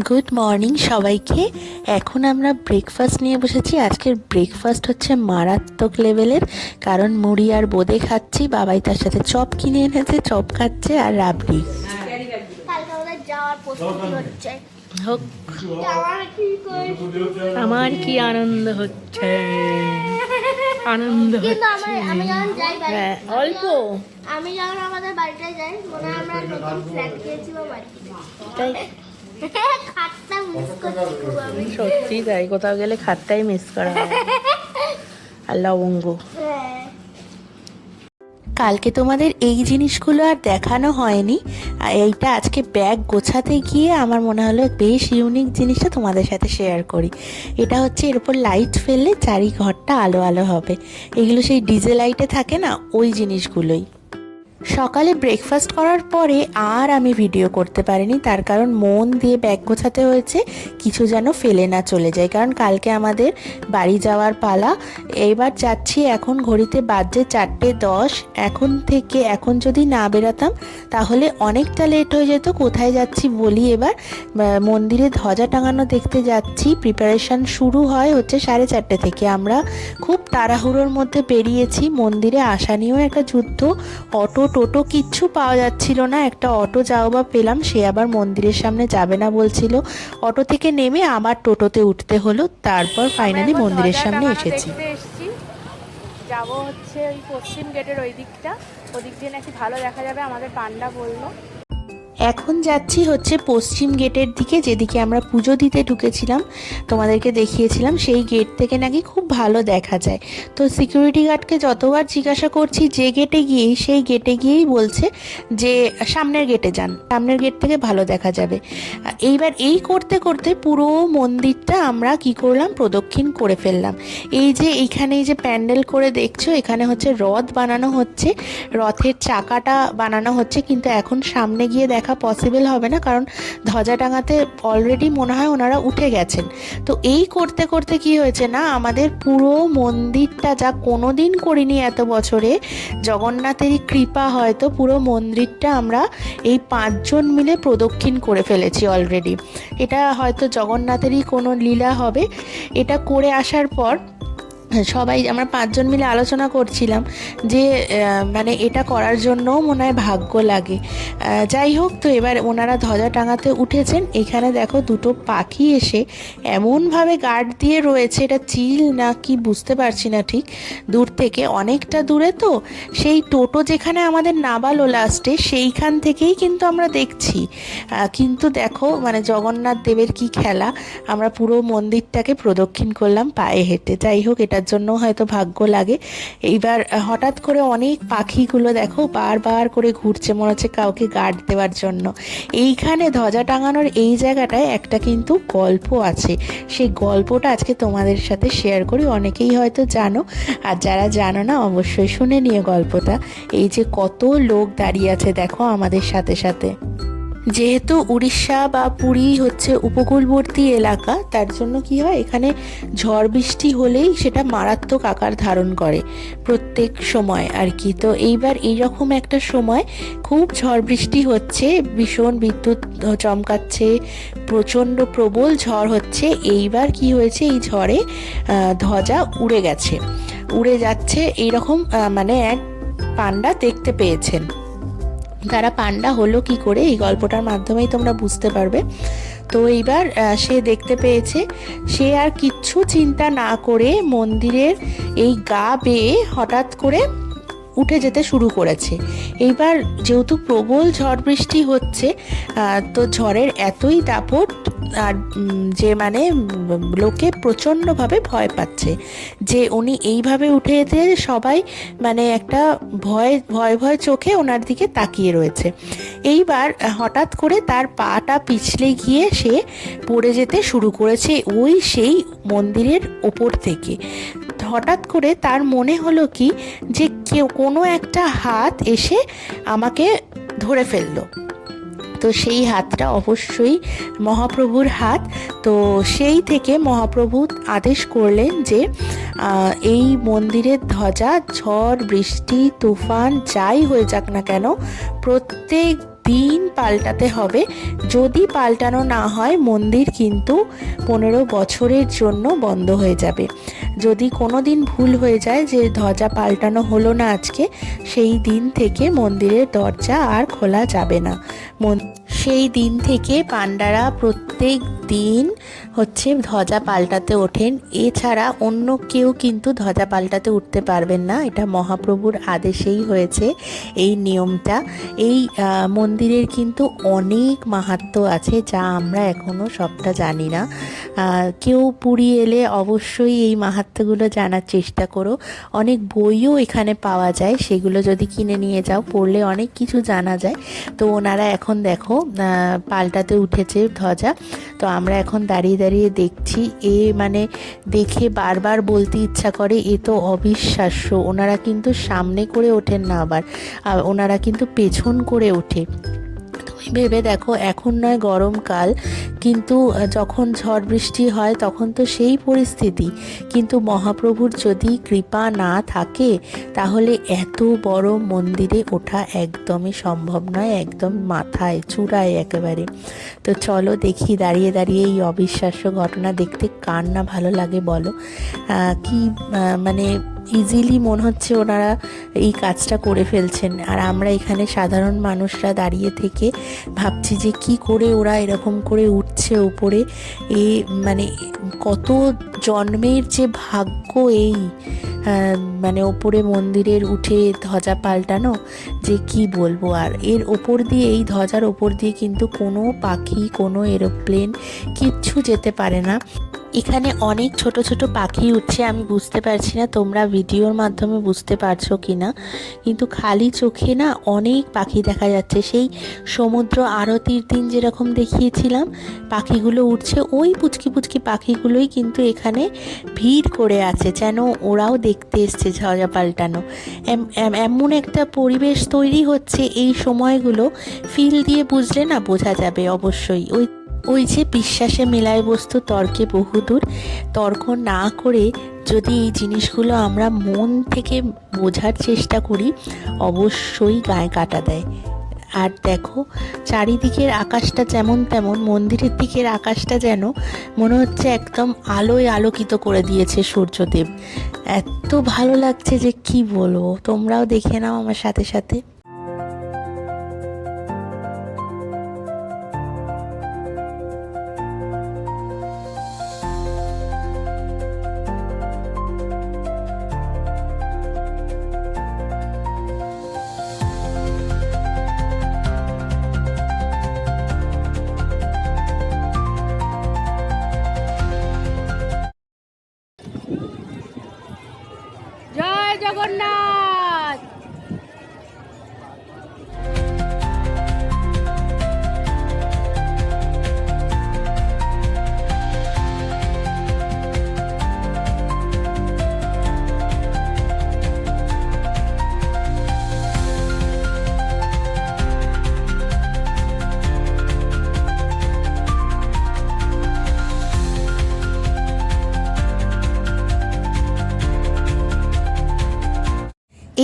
Good morning সবাইকে। এখন আমরা ব্রেকফাস্ট নিয়ে বসেছি। আজকের ব্রেকফাস্ট হচ্ছে মারাত্মক লেভেলের, কারণ মুড়ি আর বোঁদে খাচ্ছি। বাবাই তার সাথে চপ কিনে এনেছে, চপ খাচ্ছে আর রাবড়ি। হোক, আমার কি আনন্দ হচ্ছে, আনন্দ হচ্ছে। হ্যাঁ, অল্প। আমি যখন আমাদের বাড়িতে যাই, মনে হয় আমরা নতুন ফ্ল্যাট কিনেছি বা বাড়ি। তাই খাটটা মিস করছি খুব আমি। সত্যি তাই, কোথাও গেলে খাটটাই মিস করা হয়। আর লবঙ্গ। কালকে তোমাদের এই জিনিসগুলো আর দেখানো হয়নি। এইটা আজকে ব্যাগ গোছাতে গিয়ে আমার মনে হলো বেশ ইউনিক জিনিসটা তোমাদের সাথে শেয়ার করি। এটা হচ্ছে এর উপর লাইট ফেললে চারি ঘরটা আলো আলো হবে। এগুলো সেই ডিজে লাইটে থাকে না, ওই জিনিসগুলোই। সকালে ব্রেকফাস্ট করার পরে আর আমি ভিডিও করতে পারিনি, তার কারণ মন দিয়ে ব্যাগ গোছাতে হয়েছে, কিছু যেন ফেলে না চলে যায়। কারণ কালকে আমাদের বাড়ি যাওয়ার পালা। এবার যাচ্ছি, এখন ঘড়িতে বাজছে 4:10। এখন যদি না বেরাতাম তাহলে অনেকটা লেট হয়ে যেত। কোথায় যাচ্ছি বলি এবার। মন্দিরে ধ্বজা টাঙানো দেখতে যাচ্ছি। প্রিপারেশান শুরু হয় হচ্ছে 4:30 থেকে। আমরা খুব তাড়াহুড়োর মধ্যে বেরিয়েছি। মন্দিরে আসা নিয়েও একটা যুদ্ধ। টোটো কিচ্ছু পাওয়া যাচ্ছিল না। একটা অটো যাও বা পেলাম, সে আবার মন্দিরের সামনে যাবে না বলছিল। অটো থেকে নেমে আবার টোটোতে উঠতে হলো। তারপর ফাইনালি মন্দিরের সামনে এসেছি। যাবো হচ্ছে ওই পশ্চিম গেটের ওই দিকটা, ওদিক দিয়ে নাকি ভালো দেখা যাবে, আমাদের পান্ডা বললো। এখন যাচ্ছি হচ্ছে পশ্চিম গেটের দিকে, যেদিকে আমরা পুজো দিতে ঢুকেছিলাম, তোমাদেরকে দেখিয়েছিলাম। সেই গেট থেকে নাকি খুব ভালো দেখা যায়। তো সিকিউরিটি গার্ডকে যতবার জিজ্ঞাসা করছি যে গেটে গিয়েই, সেই গেটে গিয়েই বলছে যে সামনের গেটে যান, সামনের গেট থেকে ভালো দেখা যাবে। এইবার এই করতে করতে পুরো মন্দিরটা আমরা কি করলাম, প্রদক্ষিণ করে ফেললাম। এই যে এইখানে এই যে প্যান্ডেল করে দেখছো, এখানে হচ্ছে রথ বানানো হচ্ছে, রথের চাকাটা বানানো হচ্ছে। কিন্তু এখন সামনে গিয়ে দেখা পসিবল হবে না, কারণ ধ্বজা টাঙাতে অলরেডি মনে হয় ওনারা উঠে গেছেন। তো এই করতে করতে কি হয়েছে না, আমাদের পুরো মন্দিরটা, যা কোনোদিন করিনি এত বছরে, জগন্নাথেরই কৃপা হয়তো, পুরো মন্দিরটা আমরা এই 5 জন মিলে প্রদক্ষিণ করে ফেলেছি অলরেডি। এটা হয়তো জগন্নাথেরই কোনো লীলা হবে। এটা করে আসার পর সবাই আমরা 5 জন মিলে আলোচনা করছিলাম যে মানে এটা করার জন্যও মনে হয় ভাগ্য লাগে। যাই হোক, তো এবার ওনারা ধ্বজা টাঙাতে উঠেছেন। এখানে দেখো দুটো পাখি এসে এমনভাবে গার্ড দিয়ে রয়েছে, এটা চিল না কি বুঝতে পারছি না ঠিক। দূর থেকে, অনেকটা দূরে তো, সেই টোটো যেখানে আমাদের নাবালো লাস্টে, সেইখান থেকেই কিন্তু আমরা দেখছি। কিন্তু দেখো মানে জগন্নাথ দেবের কি খেলা, আমরা পুরো মন্দিরটাকে প্রদক্ষিণ করলাম পায়ে হেঁটে। যাই হোক, এটার জন্য হয়তো ভাগ্য লাগে। এইবার হঠাৎ করে অনেক পাখিগুলো দেখো বারবার করে ঘুরছে, মনে হচ্ছে কাউকে গার্ড দেওয়ার জন্য। এইখানে ধ্বজা টাঙানোর এই জায়গাটায় একটা কিন্তু গল্প আছে। সেই গল্পটা আজকে তোমাদের সাথে শেয়ার করি। অনেকেই হয়তো জানো, আর যারা জানো না অবশ্যই শুনে নিয়ে গল্পটা। এই যে কত লোক দাঁড়িয়ে আছে দেখো আমাদের সাথে সাথে। যেহেতু উড়িষ্যা বা পুরী হচ্ছে উপকূলবর্তী এলাকা, তার জন্য কি হয়, এখানে ঝড় বৃষ্টি হলেই সেটা মারাত্মক আকার ধারণ করে প্রত্যেক সময় আর কি। তো এইবার এইরকম একটা সময় খুব ঝড় বৃষ্টি হচ্ছে, ভীষণ বিদ্যুৎ চমকাচ্ছে, প্রচণ্ড প্রবল ঝড় হচ্ছে। এইবার কি হয়েছে, এই ঝড়ে ধ্বজা উড়ে যাচ্ছে। এইরকম মানে এক পান্ডা দেখতে পেয়েছেন। তারা পান্ডা হলো কি করে, এই গল্পটার মাধ্যমেই তোমরা বুঝতে পারবে। তো এইবার সে দেখতে পেয়েছে, সে আর কিচ্ছু চিন্তা না করে মন্দিরের এই গা বেয়ে হঠাৎ করে উঠে যেতে শুরু করেছে। এইবার যেহেতু প্রবল ঝড় বৃষ্টি হচ্ছে, তো ঝড়ের এতই দাপট, আর যে মানে লোকে প্রচণ্ডভাবে ভয় পাচ্ছে যে উনি এইভাবে উঠে যেতে, সবাই মানে একটা ভয় চোখে ওনার দিকে তাকিয়ে রয়েছে। এইবার হঠাৎ করে তার পাটা পিছলে গিয়ে সে পড়ে যেতে শুরু করেছে ওই সেই মন্দিরের ওপর থেকে। হঠাৎ করে তার মনে হলো কি, যে কোনো একটা হাত এসে আমাকে ধরে ফেললো। তো সেই হাতটা অবশ্যই মহাপ্রভুর হাত। তো সেই থেকে মহাপ্রভু আদেশ করলেন যে এই মন্দিরের ধ্বজা ঝড় বৃষ্টি তুফান যাই হয়ে যাক না কেন, প্রত্যেক দিন পাল্টাতে হবে। যদি পাল্টানো না হয় মন্দির কিন্তু 15 বছরের জন্য বন্ধ হয়ে যাবে। যদি কোনো দিন ভুল হয়ে যায় যে ধ্বজা পাল্টানো হলো না আজকে, সেই দিন থেকে মন্দিরের দরজা আর খোলা যাবে না। সেই দিন থেকে পাণ্ডারা প্রত্যেক দিন হচ্ছে ধ্বজা পাল্টাতে ওঠেন। এছাড়া অন্য কেউ কিন্তু ধ্বজা পাল্টাতে উঠতে পারবেন না। এটা মহাপ্রভুর আদেশেই হয়েছে এই নিয়মটা। এই মন্দিরের কিন্তু অনেক মাহাত্ম্য আছে, যা আমরা এখনও সবটা জানি না। কেউ পুরী এলে অবশ্যই এই মাহাত্ম্যগুলো জানার চেষ্টা করো। অনেক বইও এখানে পাওয়া যায়, সেগুলো যদি কিনে নিয়ে যাও, পড়লে অনেক কিছু জানা যায়। তো ওনারা এখন দেখো পাল্টাতে উঠেছে ধ্বজা। তো আমরা এখন দাঁড়িয়ে দাঁড়িয়ে দেখছি। মানে দেখে বারবার বলতে ইচ্ছা করে, এ তো অবিশ্বাস্য। ওনারা কিন্তু সামনে করে ওঠেন না, আবার ওনারা কিন্তু পেছন করে ওঠে। ভেবে দেখো, এখন নয় গরমকাল, কিন্তু যখন ঝড় বৃষ্টি হয় তখন তো সেই পরিস্থিতি। কিন্তু মহাপ্রভুর যদি কৃপা না থাকে তাহলে এত বড় মন্দিরে ওঠা একদমই সম্ভব নয়, একদম মাথায় চূড়ায় একেবারে। তো চলো দেখি, দাঁড়িয়ে দাঁড়িয়ে এই অবিশ্বাস্য ঘটনা দেখতে কার না ভালো লাগে বলো। কি মানে ইজিলি মনে হচ্ছে ওনারা এই কাজটা করে ফেলছেন, আর আমরা এখানে সাধারণ মানুষরা দাঁড়িয়ে থেকে ভাবছি যে কি করে ওরা এরকম করে উঠছে উপরে। মানে কত জন্মের যে ভাগ্য এই মানে ওপরে মন্দিরের উঠে ধ্বজা পাল্টানো, যে কি বলবো। আর এর ওপর দিয়ে, এই ধ্বজার ওপর দিয়ে কিন্তু কোনো পাখি, কোনো এরোপ্লেন কিচ্ছু যেতে পারে না। এখানে অনেক ছোট ছোট পাখি উঠছে, আমি বুঝতে পারছি না তোমরা ভিডিওর মাধ্যমে বুঝতে পারছো কি না, কিন্তু খালি চোখে না অনেক পাখি দেখা যাচ্ছে। সেই সমুদ্র আরতির দিন যেরকম দেখিয়েছিলাম পাখিগুলো উঠছে, ওই পুচকি পুচকি পাখিগুলোই কিন্তু এখানে ভিড় করে আছে, যেন ওরাও দেখতে এসছে ধ্বজা পাল্টানো। এমন একটা পরিবেশ তৈরি হচ্ছে এই সময়গুলো, ফিল দিয়ে বুঝলে না বোঝা যাবে অবশ্যই। ওই যে বিশ্বাসে মেলায় বস্তু তর্কে বহুদূর, তর্ক না করে যদি এই জিনিসগুলো আমরা মন থেকে বোঝার চেষ্টা করি, অবশ্যই গায়ে কাটা দেয়। আর দেখো চারিদিকের আকাশটা যেমন তেমন, মন্দিরের দিকের আকাশটা যেন মনে হচ্ছে একদম আলোয় আলোকিত করে দিয়েছে সূর্যদেব। এত ভালো লাগছে যে কি বলবো, তোমরাও দেখে নাও আমার সাথে সাথে। জয় জগন্নাথ।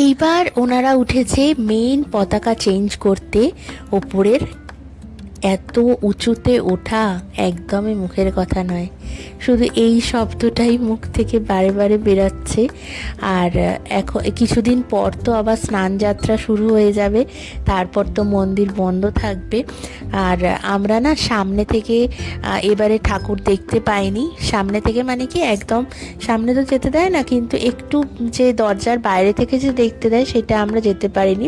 এইবার ওনারা উঠেছে মেইন পতাকা চেঞ্জ করতে ওপরের। এত উঁচুতে ওঠা একদমই মুখের কথা নয়, শুধু এই শব্দটাই মুখ থেকে বারে বারে বেরাচ্ছে। আর এখন কিছুদিন পর তো আবার স্নান যাত্রা শুরু হয়ে যাবে, তারপর তো মন্দির বন্ধ থাকবে। আর আমরা না সামনে থেকে এবারে ঠাকুর দেখতে পাইনি। সামনে থেকে মানে কি, একদম সামনে তো যেতে দেয় না, কিন্তু একটু যে দরজার বাইরে থেকে যে দেখতে দেয় সেটা আমরা যেতে পারিনি।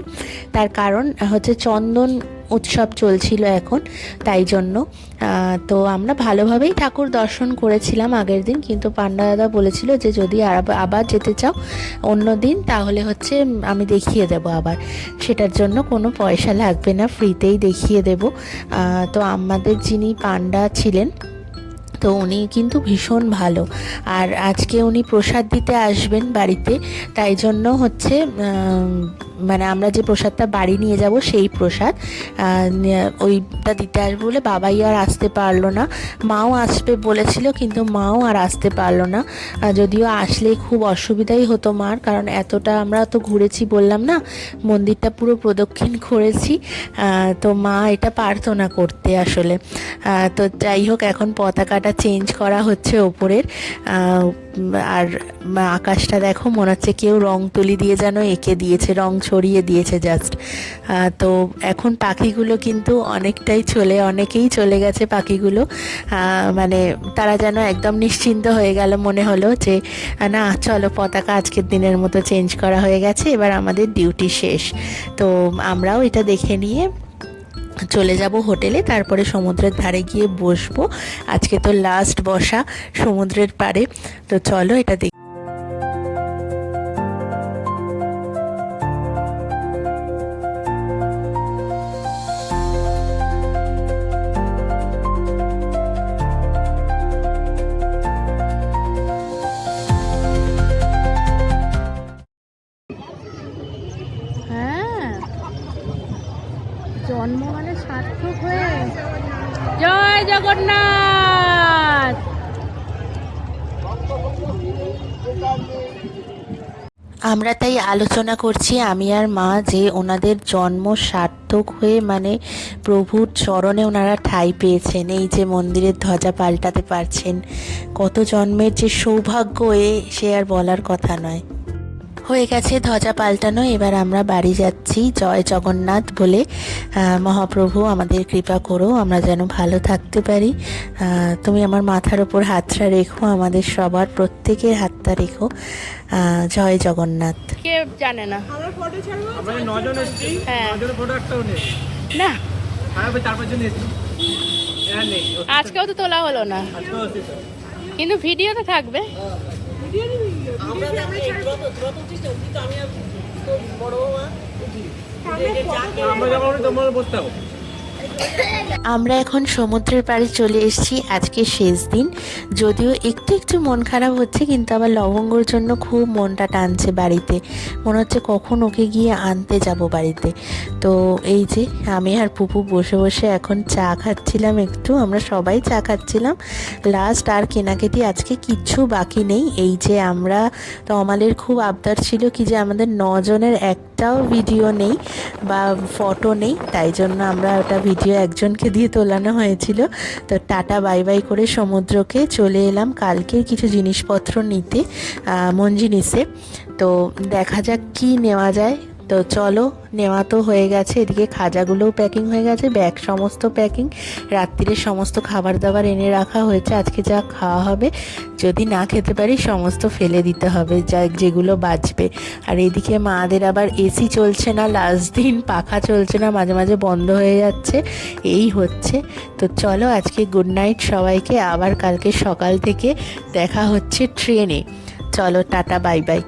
তার কারণ হচ্ছে চন্দন উৎসব চলছিল এখন, তাই জন্য। তো আমরা ভালোভাবেই ঠাকুর দর্শন করেছিলাম আগের দিন, কিন্তু পান্ডা দাদা বলেছিল যে যদি আবার যেতে চাও অন্য দিন তাহলে হচ্ছে আমি দেখিয়ে দেব আবার, সেটার জন্য কোনো পয়সা লাগবে না, ফ্রিতেই দেখিয়ে দেব। তো আমাদের যিনি পান্ডা ছিলেন, তো উনি কিন্তু ভীষণ ভালো। আর আজকে উনি প্রসাদ দিতে আসবেন বাড়িতে, তাই জন্য হচ্ছে মানে আমরা যে প্রসাদটা বাড়ি নিয়ে যাব সেই প্রসাদ, ওইটা দিতে আসবো বলে বাবাই আর আসতে পারলো না। মাও আসবে বলেছিল কিন্তু মাও আর আসতে পারলো না, যদিও আসলে খুব অসুবিধাই হতো মার, কারণ এতটা আমরা তো ঘুরেছি বললাম না, মন্দিরটা পুরো প্রদক্ষিণ করেছি, তো মা এটা পারতো না করতে আসলে। তো যাই হোক, এখন পতাকাটা চেঞ্জ করা হচ্ছে ওপরের, আর আকাশটা দেখো মনে হচ্ছে কেউ রং তুলি দিয়ে যেন এঁকে দিয়েছে, রং ছড়িয়ে দিয়েছে জাস্ট। তো এখন পাখিগুলো কিন্তু অনেকেই চলে গেছে পাখিগুলো, মানে তারা যেন একদম নিশ্চিন্ত হয়ে গেল, মনে হলো যে না চলো পতাকা আজকের দিনের মতো চেঞ্জ করা হয়ে গেছে, এবার আমাদের ডিউটি শেষ। তো আমরাও এটা দেখে নিয়ে চলে যাব হোটেলে, তারপরে সমুদ্রের ধারে গিয়ে বসবো। আজকে তো লাস্ট বসা সমুদ্রের পাড়ে, তো চলো এটা দেখি। হ্যাঁ, জন্ম মানে সার্থক হয়ে, জয় জগন্নাথ। আমরা তাই আলোচনা করছি আমি আর মা যে ওনাদের জন্ম সার্থক হয়ে, মানে প্রভুর চরণে ওনারা ঠাঁই পেয়েছেন, এই যে মন্দিরের ধ্বজা পাল্টাতে পারছেন, কত জন্মের যে সৌভাগ্য সে আর বলার কথা নয়। হয়ে গেছে ধ্বজা পাল্টানো, এবার আমরা বাড়ি যাচ্ছি জয় জগন্নাথ বলে। মহাপ্রভু আমাদের কৃপা করো, আমরা যেন ভালো থাকতে পারি। তুমি আমার মাথার ওপর হাতটা রেখো, আমাদের সবার প্রত্যেকের হাতটা রেখো। জয় জগন্নাথ। কে জানে না, আমরা ফটো ছাড়বো। আমরা 9 জন এসেছি, হ্যাঁ। 9 জনের ফটো একটাও নেই। না হ্যাঁ ভাই 4-5 জন এসেছি। হ্যাঁ নেই। আজকেও তো তোলা হলো না, আজকেও এসেছি তো। কিন্তু ভিডিওতে থাকবে। আমরা যখন তোমরা বসতে হবে। আমরা এখন সমুদ্রের পাড়ে চলে এসেছি, আজকে শেষ দিন। যদিও একটু একটু মন খারাপ হচ্ছে, কিন্তু আবার লবঙ্গর জন্য খুব মনটা টানছে বাড়িতে, মনে হচ্ছে কখন ওকে গিয়ে আনতে যাব বাড়িতে। তো এই যে আমি আর পুপু বসে বসে এখন চা খাচ্ছিলাম, একটু আমরা সবাই চা খাচ্ছিলাম। লাস্ট আর কেনাকাটি আজকে কিচ্ছু বাকি নেই। এই যে আমরা তো আমাদের খুব আবদার ছিল কি যে আমাদের 9 জনের একটাও ভিডিও নেই বা ফটো নেই, তাই জন্য আমরা ওটা ভিডিও একজনকে দিয়ে তোলানো হয়েছিল। তো টাটা বাই বাই করে সমুদ্রকে চলে এলাম কালকের কিছু জিনিসপত্র নিতে মঞ্জিনিসে। তো দেখা যাক কি নেওয়া যায়। তো চলো, নেওয়া তো হয়ে গেছে, এদিকে খাজাগুলোও প্যাকিং হয়ে গেছে, ব্যাগ সমস্ত প্যাকিং, রাত্রিরে সমস্ত খাবার দাবার এনে রাখা হয়েছে, আজকে যা খাওয়া হবে, যদি না খেতে পারি সমস্ত ফেলে দিতে হবে, যেগুলো বাঁচবে। আর এদিকে মাদের আবার এসি চলছে না, লাস্ট দিন পাখা চলছে না, মাঝে মাঝে বন্ধ হয়ে যাচ্ছে, এই হচ্ছে। তো চলো আজকে গুড নাইট সবাইকে, আবার কালকে সকাল থেকে দেখা হচ্ছে ট্রেনে। চলো টাটা বাই বাই।